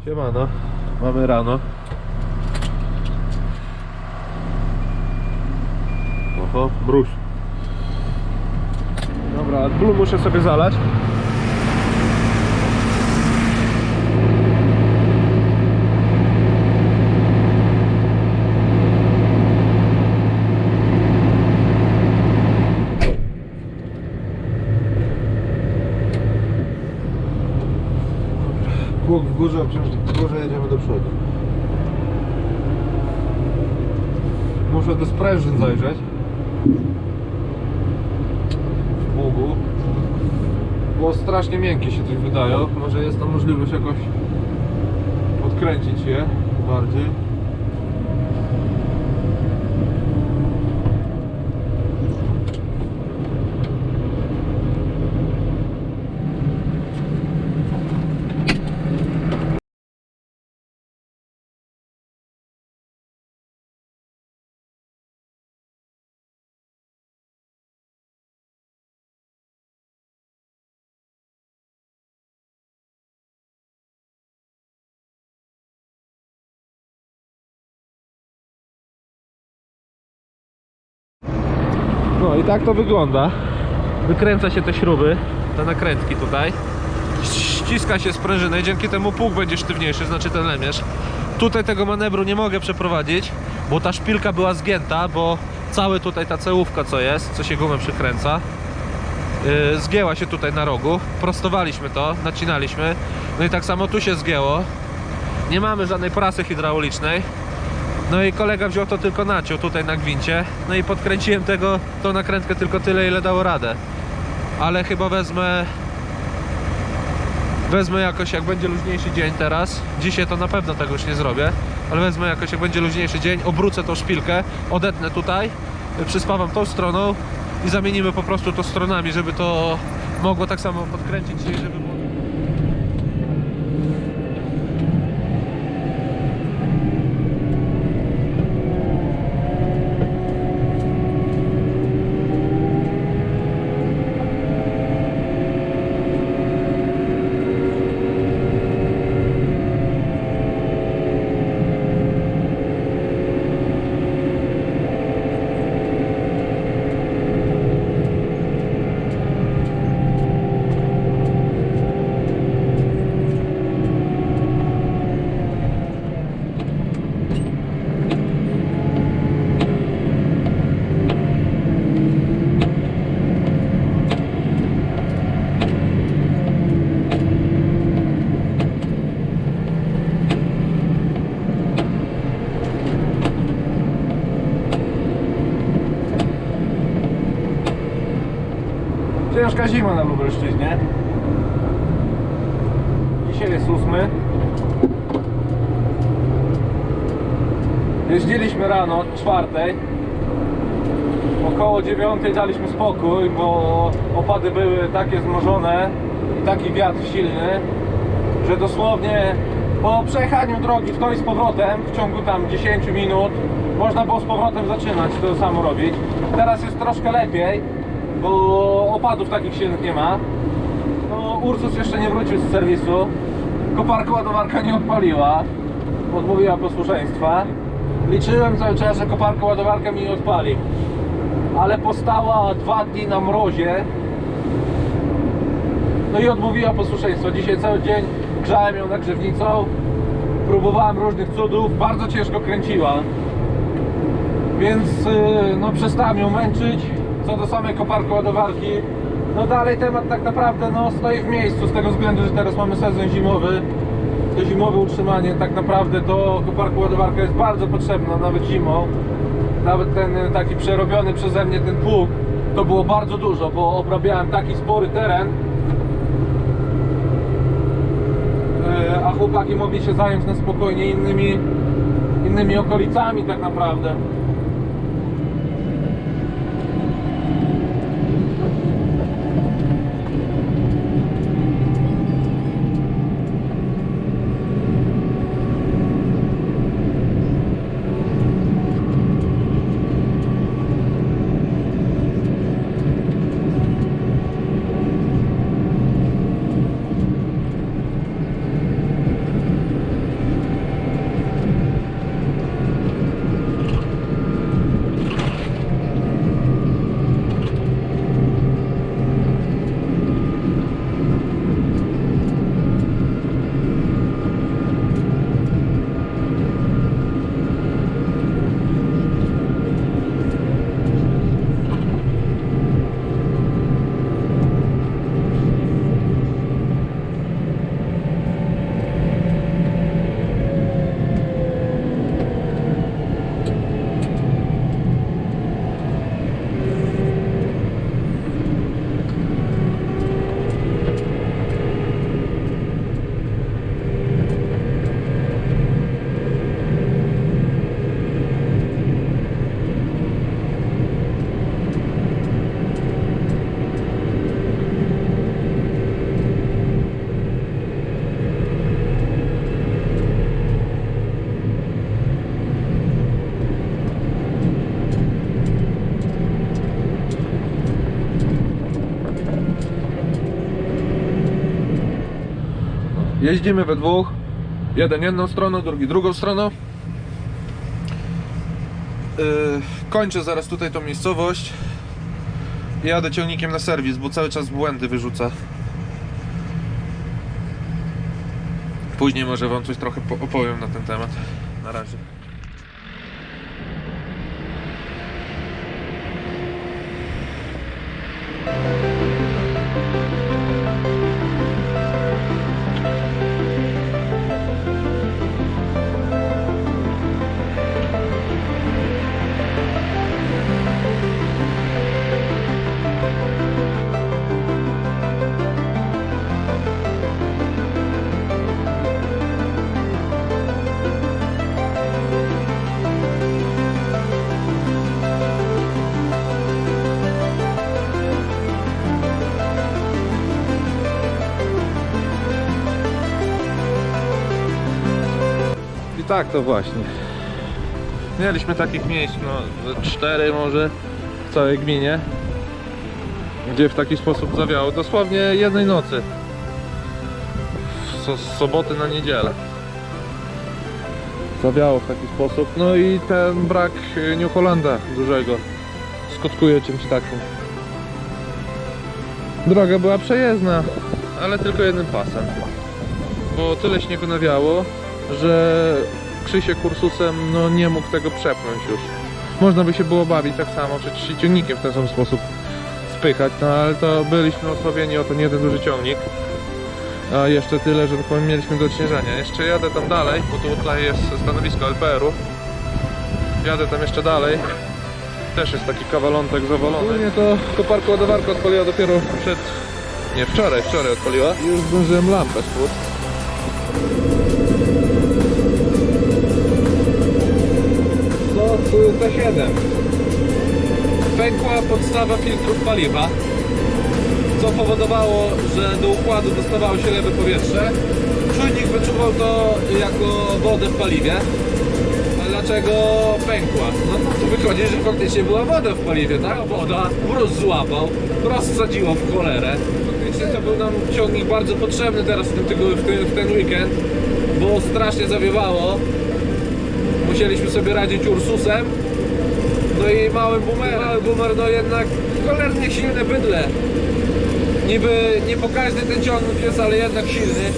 Siemano, mamy rano. Oho, mróz. Dobra, AdBlue muszę sobie zalać. Pług w górze, obciążnik w górze, jedziemy do przodu. Muszę do sprężyn zajrzeć w pługu, bo strasznie miękkie się coś wydają. Może jest tam możliwość jakoś podkręcić je bardziej. No i tak to wygląda. Wykręca się te śruby, te nakrętki tutaj. Ściska się sprężynę, dzięki temu pług będzie sztywniejszy, znaczy ten lemierz. Tutaj tego manewru nie mogę przeprowadzić, bo ta szpilka była zgięta, bo cały tutaj ta cełówka co jest, co się gumę przykręca, zgięła się tutaj na rogu. Prostowaliśmy to, nacinaliśmy. No i tak samo tu się zgięło. Nie mamy żadnej prasy hydraulicznej. No i kolega wziął to tylko naciął tutaj na gwincie. No i podkręciłem tą nakrętkę tylko tyle, ile dało radę. Ale chyba wezmę jakoś, jak będzie luźniejszy dzień teraz. Dzisiaj to na pewno tego już nie zrobię. Ale wezmę jakoś, jak będzie luźniejszy dzień, obrócę tą szpilkę, odetnę tutaj, przyspawam tą stroną i zamienimy po prostu to stronami, żeby to mogło tak samo podkręcić się, żeby było... Ciężka zima na Lubelszczyźnie. Dzisiaj jest 8. Jeździliśmy rano, 4. Około 9 daliśmy spokój, bo opady były takie zmożone i taki wiatr silny, że dosłownie po przejechaniu drogi w to i z powrotem w ciągu tam 10 minut można było z powrotem zaczynać to samo robić. Teraz jest troszkę lepiej, bo opadów takich silnych nie ma. No, Ursus jeszcze nie wrócił z serwisu. Koparka ładowarka nie odpaliła, odmówiła posłuszeństwa. Liczyłem cały czas, że koparka ładowarka mi nie odpali, ale postała 2 dni na mrozie. No i odmówiła posłuszeństwa. Dzisiaj cały dzień grzałem ją nagrzewnicą, próbowałem różnych cudów, bardzo ciężko kręciła, więc no, przestałem ją męczyć. Co do samej koparki ładowarki, no dalej temat tak naprawdę no, stoi w miejscu, z tego względu, że teraz mamy sezon zimowy. To zimowe utrzymanie, tak naprawdę to koparka ładowarka jest bardzo potrzebna, nawet zimą. Nawet ten taki przerobiony przeze mnie ten pług, to było bardzo dużo, bo obrabiałem taki spory teren, a chłopaki mogli się zająć na spokojnie innymi okolicami tak naprawdę. Jeździmy we dwóch. Jeden jedną stroną, drugi drugą stroną. Kończę zaraz tutaj tą miejscowość. Jadę ciągnikiem na serwis, bo cały czas błędy wyrzuca. Później może wam coś trochę opowiem na ten temat. Na razie. I tak to właśnie. Mieliśmy takich miejsc, no 4 może w całej gminie, gdzie w taki sposób zawiało, dosłownie jednej nocy, z soboty na niedzielę zawiało w taki sposób. No i ten brak New Hollanda dużego skutkuje czymś takim. Droga była przejezdna, ale tylko jednym pasem, bo tyle śniegu nawiało, że Krzysiek Ursusem no nie mógł tego przepchnąć już. Można by się było bawić tak samo, czy ciągnikiem w ten sam sposób spychać, no ale to byliśmy osłabieni o ten jeden duży ciągnik. A jeszcze tyle, że tak powiem, mieliśmy do odśnieżania. Jeszcze jadę tam dalej, bo tutaj jest stanowisko LPR-u. Jadę tam jeszcze dalej. Też jest taki kawalątek zawalony. Ogólnie to koparka ładowarka odpaliła dopiero wczoraj odpaliła. Już zdążyłem lampę spłuc. T7. Pękła podstawa filtrów paliwa, co powodowało, że do układu dostawało się lewe powietrze. Czujnik wyczuwał to jako wodę w paliwie. A dlaczego pękła? No to wychodzi, że faktycznie była woda w paliwie, tak? Woda mróz złapał, rozsadziło w cholerę. Faktycznie to był nam ciągnik bardzo potrzebny teraz w ten weekend, bo strasznie zawiewało. Musieliśmy sobie radzić Ursusem. No i mały boomer, no jednak cholernie silne bydle. Niby nie pokaźny ten ciągnik jest, ale jednak silny.